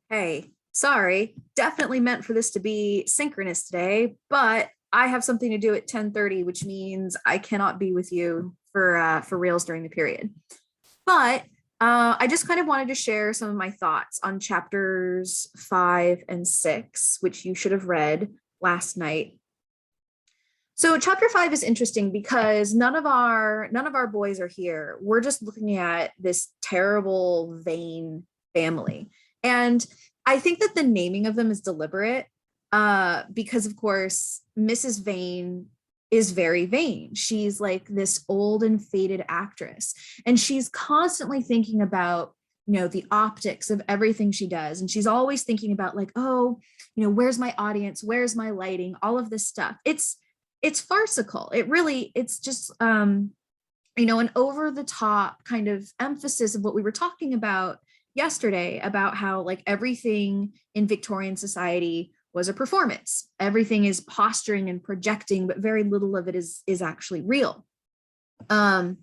Hey, sorry. Definitely meant for this to be synchronous today, but I have something to do at 10:30, which means I cannot be with you for reals during the period. But I just kind of wanted to share some of my thoughts on chapters 5 and 6, which you should have read last night. So chapter 5 is interesting because none of our boys are here. We're just looking at this terrible Vane family. And I think that the naming of them is deliberate because of course Mrs. Vane is very vain. She's like this old and faded actress, and she's constantly thinking about the optics of everything she does, and she's always thinking about like, oh, where's my audience, where's my lighting, all of this stuff. It's farcical. It's just an over the top kind of emphasis of what we were talking about yesterday about how like everything in Victorian society was a performance. Everything is posturing and projecting, but very little of it is actually real. Um,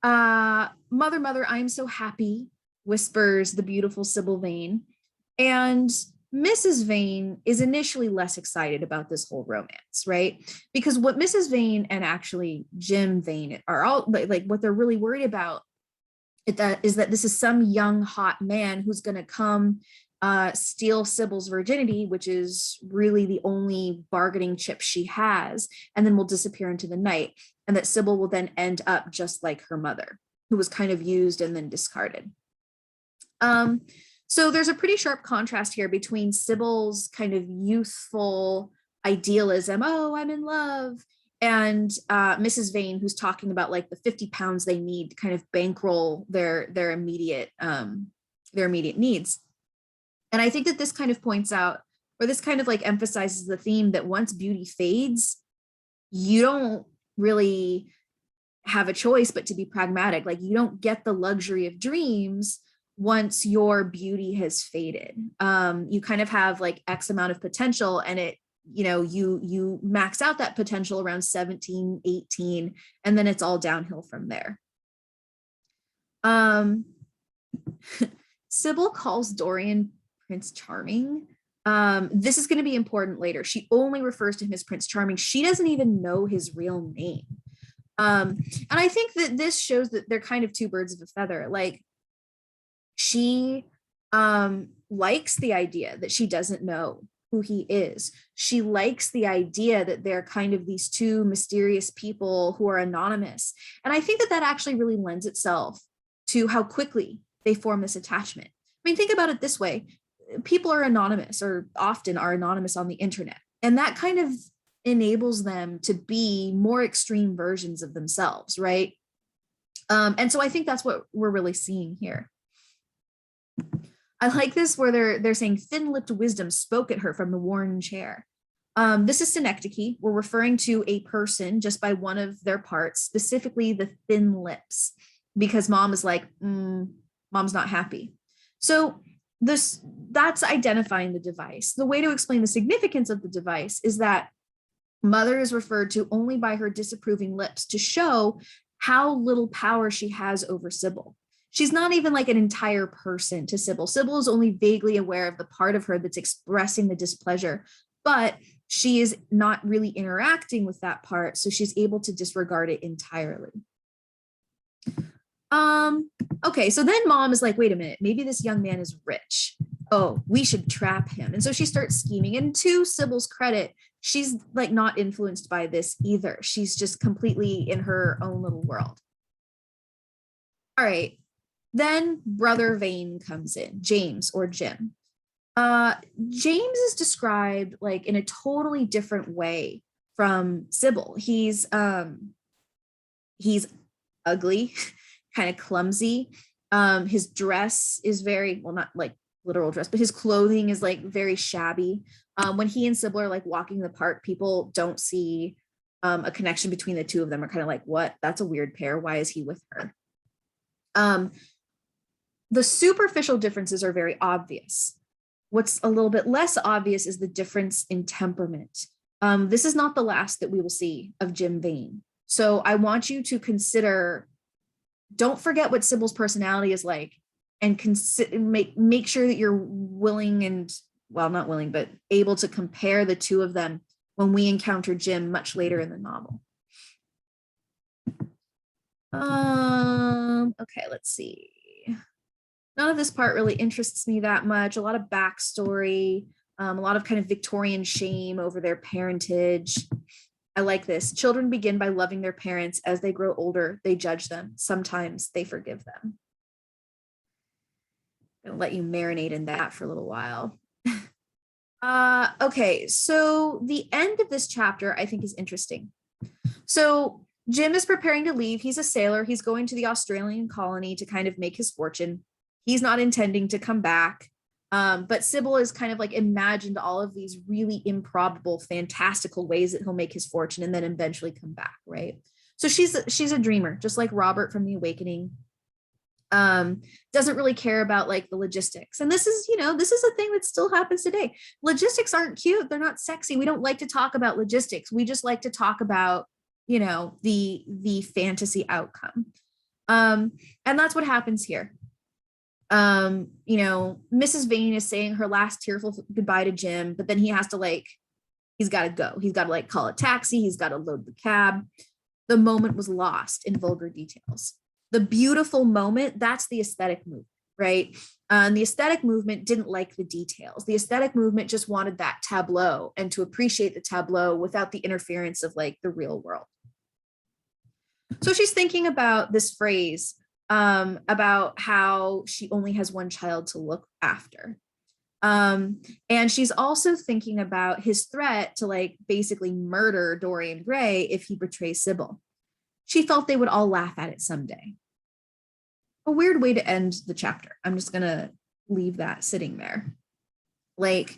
Mother, I'm so happy, whispers the beautiful Sybil Vane. And Mrs. Vane is initially less excited about this whole romance, right? Because what Mrs. Vane and actually Jim Vane are all like what they're really worried about is that this is some young hot man who's going to come steal Sybil's virginity, which is really the only bargaining chip she has, and then will disappear into the night, and that Sybil will then end up just like her mother, who was kind of used and then discarded. So there's a pretty sharp contrast here between Sybil's kind of youthful idealism, oh, I'm in love, and Mrs. Vane, who's talking about like the 50 pounds they need to kind of bankroll their immediate needs. And I think that this kind of points out, or this kind of like emphasizes the theme that once beauty fades, you don't really have a choice but to be pragmatic. Like you don't get the luxury of dreams once your beauty has faded. You kind of have like X amount of potential, and you max out that potential around 17, 18, and then it's all downhill from there. Sybil calls Dorian Prince Charming. This is going to be important later. She only refers to him as Prince Charming. She doesn't even know his real name. And I think that this shows that they're kind of two birds of a feather. Like she likes the idea that she doesn't know who he is. She likes the idea that they're kind of these two mysterious people who are anonymous. And I think that that actually really lends itself to how quickly they form this attachment. I mean, think about it this way. People are anonymous, or often are anonymous on the internet. And that kind of enables them to be more extreme versions of themselves, right? And so I think that's what we're really seeing here. I like this where they're saying thin-lipped wisdom spoke at her from the worn chair. This is synecdoche. We're referring to a person just by one of their parts, specifically the thin lips, because mom is like, mom's not happy. So that's identifying the device. The way to explain the significance of the device is that mother is referred to only by her disapproving lips to show how little power she has over Sybil. She's not even like an entire person to Sybil. Sybil is only vaguely aware of the part of her that's expressing the displeasure, but she is not really interacting with that part, so she's able to disregard it entirely. Okay, so then mom is like, wait a minute, maybe this young man is rich. Oh, we should trap him. And so she starts scheming. And to Sybil's credit, she's like not influenced by this either. She's just completely in her own little world. All right. Then brother Vane comes in, James or Jim. James is described like in a totally different way from Sybil. He's ugly, kind of clumsy. His dress is very, well, not like literal dress, but his clothing is like very shabby. When he and Sybil are like walking in the park, people don't see a connection between the two of them. Are kind of like, what? That's a weird pair. Why is he with her? The superficial differences are very obvious. What's a little bit less obvious is the difference in temperament. This is not the last that we will see of Jim Vane. So I want you to consider, don't forget what Sybil's personality is like. and make sure that you're willing and, well, not willing, but able to compare the two of them when we encounter Jim much later in the novel. Okay, let's see. None of this part really interests me that much. A lot of backstory, a lot of kind of Victorian shame over their parentage. I like this. Children begin by loving their parents. As they grow older, they judge them. Sometimes they forgive them. I'll let you marinate in that for a little while. Okay, so the end of this chapter I think is interesting. So Jim is preparing to leave. He's a sailor. He's going to the Australian colony to kind of make his fortune. He's not intending to come back. But Sybil has kind of like imagined all of these really improbable, fantastical ways that he'll make his fortune and then eventually come back, right? So she's a dreamer, just like Robert from The Awakening. Doesn't really care about like the logistics. And this is a thing that still happens today. Logistics aren't cute. They're not sexy. We don't like to talk about logistics. We just like to talk about, the fantasy outcome. And that's what happens here. Mrs. Vane is saying her last tearful goodbye to Jim, but then he's got to go. He's got to like call a taxi. He's got to load the cab. The moment was lost in vulgar details. The beautiful moment, that's the aesthetic movement, right? And the aesthetic movement didn't like the details. The aesthetic movement just wanted that tableau and to appreciate the tableau without the interference of like the real world. So she's thinking about this phrase, about how she only has one child to look after. And she's also thinking about his threat to like basically murder Dorian Gray if he betrays Sybil. She felt they would all laugh at it someday. A weird way to end the chapter. I'm just gonna leave that sitting there. Like,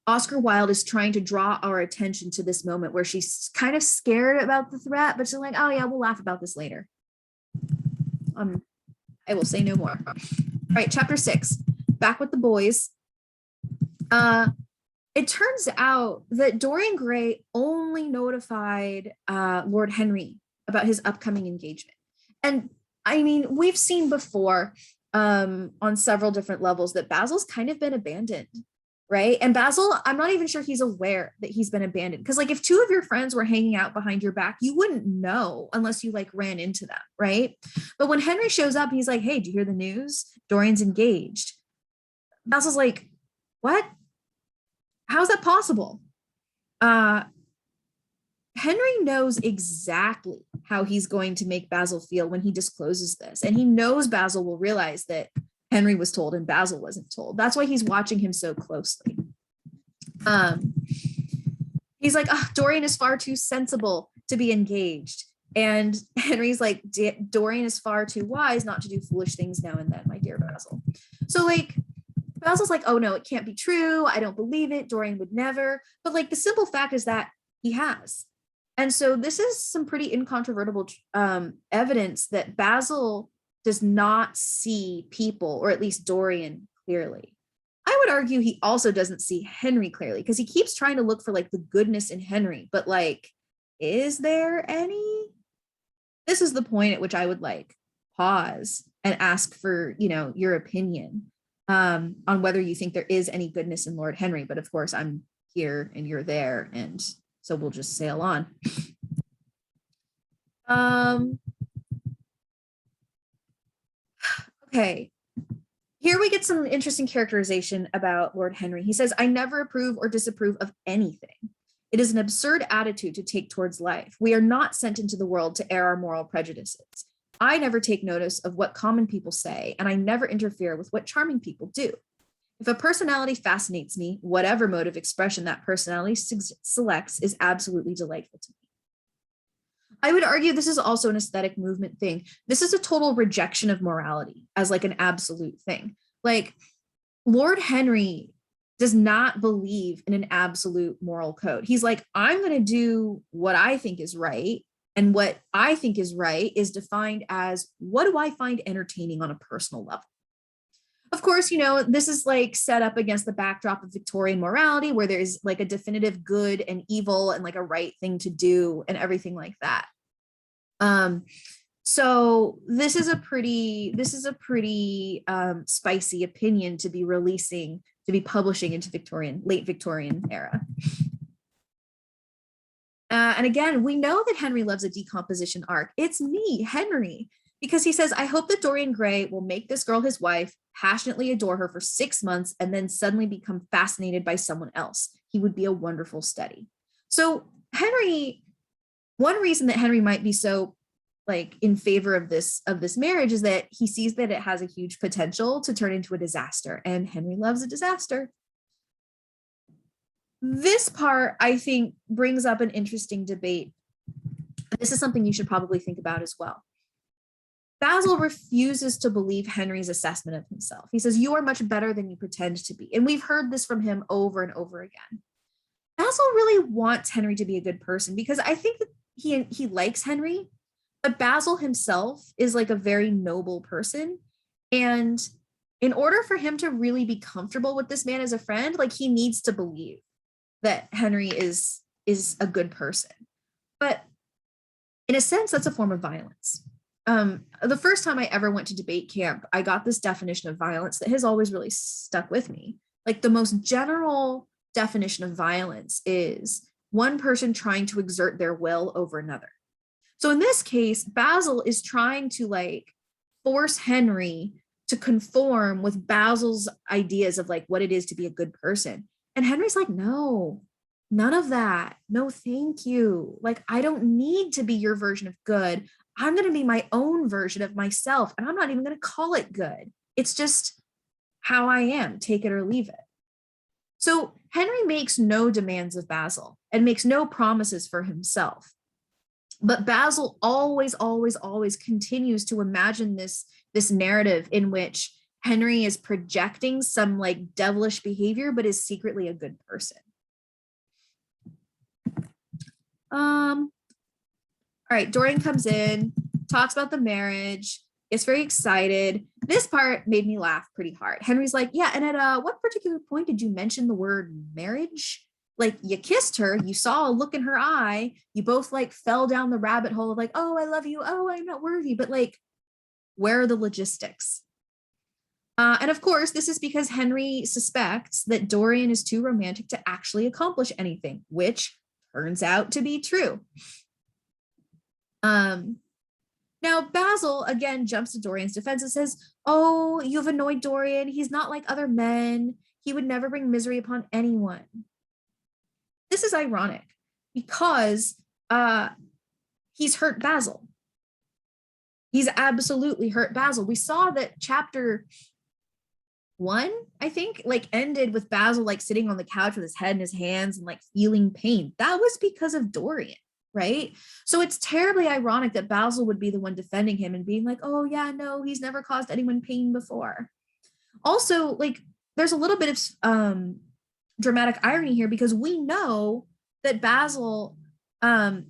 Oscar Wilde is trying to draw our attention to this moment where she's kind of scared about the threat, but she's like, oh yeah, we'll laugh about this later. I will say no more. All right, chapter 6, back with the boys. It turns out that Dorian Gray only notified Lord Henry about his upcoming engagement. And I mean, we've seen before on several different levels that Basil's kind of been abandoned, right? And Basil, I'm not even sure he's aware that he's been abandoned. Because like if two of your friends were hanging out behind your back, you wouldn't know unless you like ran into them, right? But when Henry shows up, he's like, hey, do you hear the news? Dorian's engaged. Basil's like, what? How's that possible? Henry knows exactly how he's going to make Basil feel when he discloses this. And he knows Basil will realize that Henry was told and Basil wasn't told. That's why he's watching him so closely. He's like, oh, Dorian is far too sensible to be engaged. And Henry's like, Dorian is far too wise not to do foolish things now and then, my dear Basil. So like, Basil's like, oh no, it can't be true. I don't believe it. Dorian would never. But like the simple fact is that he has. And so this is some pretty incontrovertible evidence that Basil does not see people, or at least Dorian, clearly. I would argue he also doesn't see Henry clearly because he keeps trying to look for like the goodness in Henry, but like, is there any? This is the point at which I would like pause and ask for, your opinion on whether you think there is any goodness in Lord Henry. But of course, I'm here and you're there, and so we'll just sail on. Okay, here we get some interesting characterization about Lord Henry. He says, I never approve or disapprove of anything. It is an absurd attitude to take towards life. We are not sent into the world to air our moral prejudices. I never take notice of what common people say, and I never interfere with what charming people do. If a personality fascinates me, whatever mode of expression that personality selects is absolutely delightful to me. I would argue this is also an aesthetic movement thing. This is a total rejection of morality as like an absolute thing. Like Lord Henry does not believe in an absolute moral code. He's like, I'm going to do what I think is right. And what I think is right is defined as, what do I find entertaining on a personal level? Of course, this is like set up against the backdrop of Victorian morality, where there's like a definitive good and evil and like a right thing to do and everything like that. So this is a pretty spicy opinion to be releasing, to be publishing into late Victorian era. And again, we know that Henry loves a decomposition arc. It's me, Henry, because he says, I hope that Dorian Gray will make this girl his wife, passionately adore her for 6 months, and then suddenly become fascinated by someone else. He would be a wonderful study. So Henry, one reason that Henry might be so like in favor of this marriage is that he sees that it has a huge potential to turn into a disaster, and Henry loves a disaster. This part, I think, brings up an interesting debate. This is something you should probably think about as well. Basil refuses to believe Henry's assessment of himself. He says, you are much better than you pretend to be. And we've heard this from him over and over again. Basil really wants Henry to be a good person because I think that he likes Henry, but Basil himself is like a very noble person. And in order for him to really be comfortable with this man as a friend, like he needs to believe that Henry is a good person. But in a sense, that's a form of violence. The first time I ever went to debate camp, I got this definition of violence that has always really stuck with me. Like the most general definition of violence is one person trying to exert their will over another. So in this case, Basil is trying to like force Henry to conform with Basil's ideas of like what it is to be a good person. And Henry's like, no, none of that. No, thank you. Like, I don't need to be your version of good. I'm going to be my own version of myself. And I'm not even going to call it good. It's just how I am. Take it or leave it. So Henry makes no demands of Basil and makes no promises for himself. But Basil always, always, always continues to imagine this narrative in which Henry is projecting some like devilish behavior, but is secretly a good person. All right, Dorian comes in, talks about the marriage, gets very excited. This part made me laugh pretty hard. Henry's like, yeah, and at what particular point did you mention the word marriage? Like you kissed her, you saw a look in her eye, you both like fell down the rabbit hole of like, oh, I love you, oh, I'm not worthy, but like, where are the logistics? And of course, this is because Henry suspects that Dorian is too romantic to actually accomplish anything, which turns out to be true. Now, Basil again jumps to Dorian's defense and says, oh, you've annoyed Dorian. He's not like other men. He would never bring misery upon anyone. This is ironic because he's hurt Basil. He's absolutely hurt Basil. We saw that chapter 1, I think, like ended with Basil like sitting on the couch with his head in his hands and like feeling pain. That was because of Dorian, right? So it's terribly ironic that Basil would be the one defending him and being like, oh yeah, no, he's never caused anyone pain before. Also, like there's a little bit of dramatic irony here because we know that Basil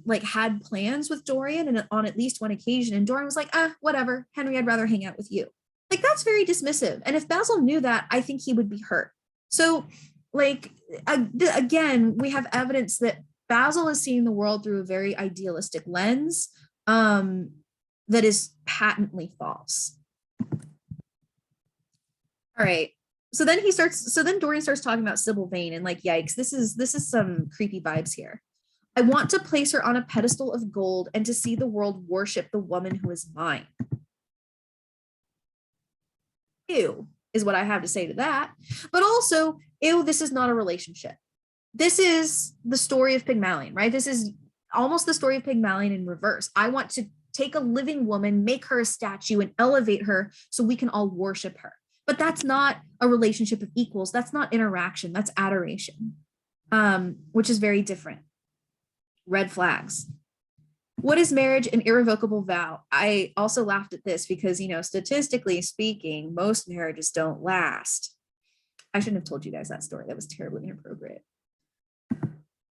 like had plans with Dorian and on at least one occasion, and Dorian was like, whatever, Henry, I'd rather hang out with you. Like that's very dismissive. And if Basil knew that, I think he would be hurt. So like, again, we have evidence that Basil is seeing the world through a very idealistic lens that is patently false. All right. So then Dorian starts talking about Sybil Vane and like, yikes, this is some creepy vibes here. I want to place her on a pedestal of gold and to see the world worship the woman who is mine. Ew, is what I have to say to that. But also, ew, this is not a relationship. This is the story of Pygmalion, right? This is almost the story of Pygmalion in reverse. I want to take a living woman, make her a statue, and elevate her so we can all worship her. But that's not a relationship of equals. That's not interaction. That's adoration, which is very different. Red flags. What is marriage? An irrevocable vow. I also laughed at this because, statistically speaking, most marriages don't last. I shouldn't have told you guys that story. That was terribly inappropriate.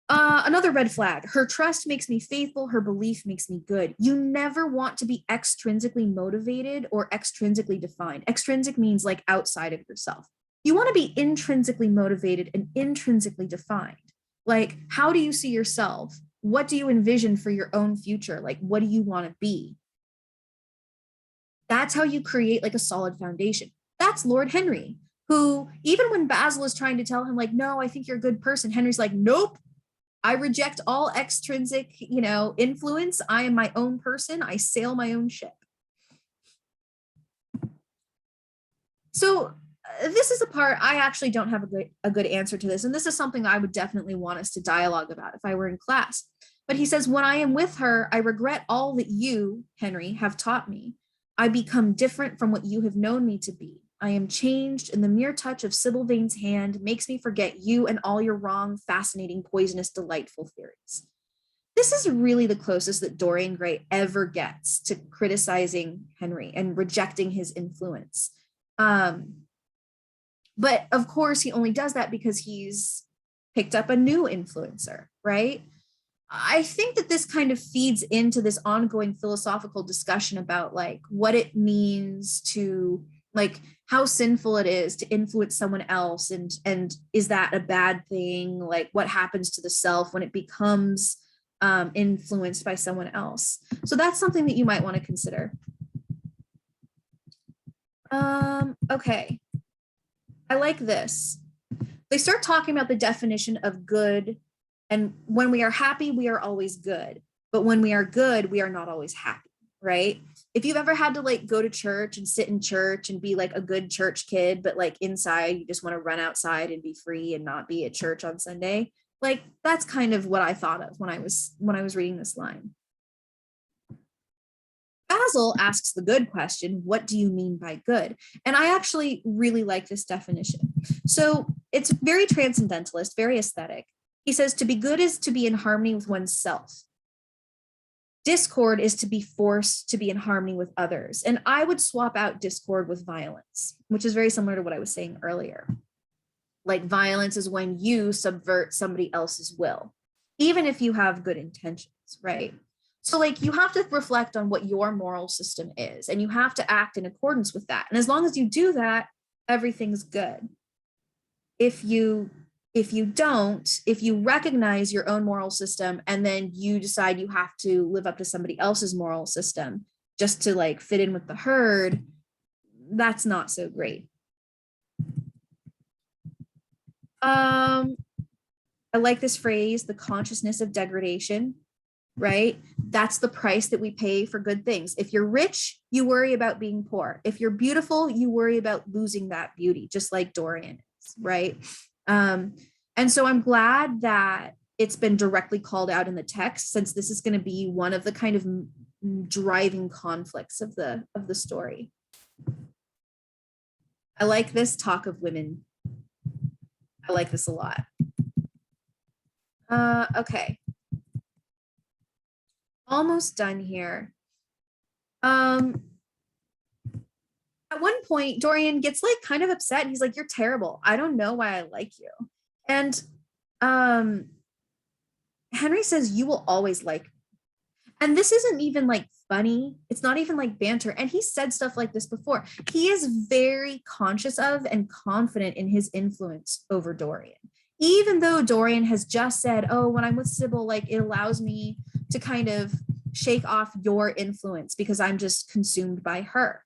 Another red flag. Her trust makes me faithful. Her belief makes me good. You never want to be extrinsically motivated or extrinsically defined. Extrinsic means like outside of yourself. You want to be intrinsically motivated and intrinsically defined. Like, how do you see yourself? What do you envision for your own future? Like, what do you want to be? That's how you create like a solid foundation. That's Lord Henry, who, even when Basil is trying to tell him, like, no, I think you're a good person, Henry's like, nope, I reject all extrinsic, influence. I am my own person. I sail my own ship. So this is a part I actually don't have a good answer to this. And this is something I would definitely want us to dialogue about if I were in class. But he says, when I am with her, I regret all that you, Henry, have taught me. I become different from what you have known me to be. I am changed, and the mere touch of Sybil Vane's hand makes me forget you and all your wrong, fascinating, poisonous, delightful theories. This is really the closest that Dorian Gray ever gets to criticizing Henry and rejecting his influence. But of course, he only does that because he's picked up a new influencer, right? I think that this kind of feeds into this ongoing philosophical discussion about like what it means to like how sinful it is to influence someone else, and is that a bad thing? Like what happens to the self when it becomes influenced by someone else? So that's something that you might want to consider. Okay. I like this. They start talking about the definition of good. And when we are happy, we are always good. But when we are good, we are not always happy, right? If you've ever had to like go to church and sit in church and be like a good church kid, but like inside, you just want to run outside and be free and not be at church on Sunday. Like that's kind of what I thought of when I was reading this line. Basil asks the good question, what do you mean by good? And I actually really like this definition. So it's very transcendentalist, very aesthetic. He says to be good is to be in harmony with oneself. Discord is to be forced to be in harmony with others. And I would swap out discord with violence, which is very similar to what I was saying earlier. Like violence is when you subvert somebody else's will, even if you have good intentions, right? So like you have to reflect on what your moral system is, and you have to act in accordance with that. And as long as you do that, everything's good. If you don't, if you recognize your own moral system and then you decide you have to live up to somebody else's moral system just to like fit in with the herd, that's not so great. I like this phrase, the consciousness of degradation, right? That's the price that we pay for good things. If you're rich, you worry about being poor. If you're beautiful, you worry about losing that beauty, just like Dorian is, right? And so I'm glad that it's been directly called out in the text, since this is going to be one of the kind of driving conflicts of the story. I like this talk of women. I like this a lot. Okay. Almost done here. At one point, Dorian gets like kind of upset. He's like, you're terrible. I don't know why I like you. And Henry says, you will always like me. And this isn't even like funny. It's not even like banter. And he said stuff like this before. He is very conscious of and confident in his influence over Dorian. Even though Dorian has just said, oh, when I'm with Sybil, like it allows me to kind of shake off your influence because I'm just consumed by her.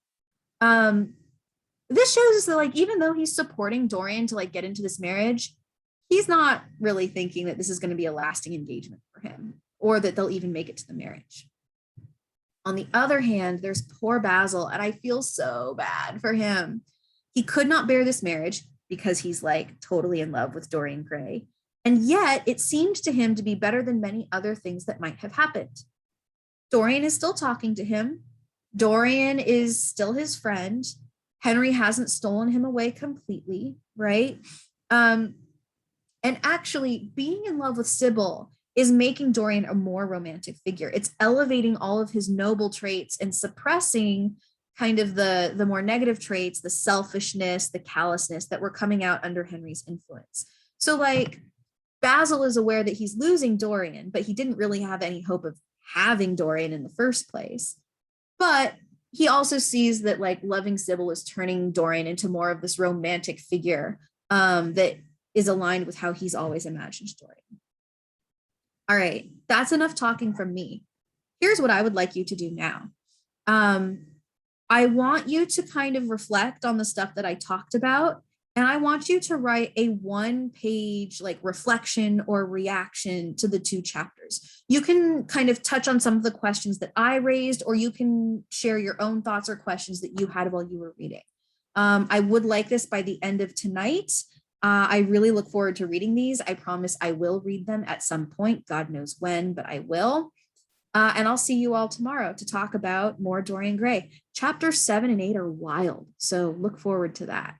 This shows us that like, even though he's supporting Dorian to like get into this marriage, he's not really thinking that this is going to be a lasting engagement for him, or that they'll even make it to the marriage. On the other hand, there's poor Basil, and I feel so bad for him. He could not bear this marriage because he's like totally in love with Dorian Gray. And yet it seemed to him to be better than many other things that might have happened. Dorian is still talking to him. Dorian is still his friend. Henry hasn't stolen him away completely, right? And actually being in love with Sybil is making Dorian a more romantic figure. It's elevating all of his noble traits and suppressing kind of the more negative traits, the selfishness, the callousness that were coming out under Henry's influence. So like Basil is aware that he's losing Dorian, but he didn't really have any hope of having Dorian in the first place. But he also sees that like loving Sybil is turning Dorian into more of this romantic figure that is aligned with how he's always imagined Dorian. All right, that's enough talking from me. Here's what I would like you to do now. I want you to kind of reflect on the stuff that I talked about. And I want you to write a 1-page like reflection or reaction to the 2 chapters. You can kind of touch on some of the questions that I raised, or you can share your own thoughts or questions that you had while you were reading. I would like this by the end of tonight. I really look forward to reading these. I promise I will read them at some point. God knows when, but I will. And I'll see you all tomorrow to talk about more Dorian Gray. Chapter 7 and 8 are wild. So look forward to that.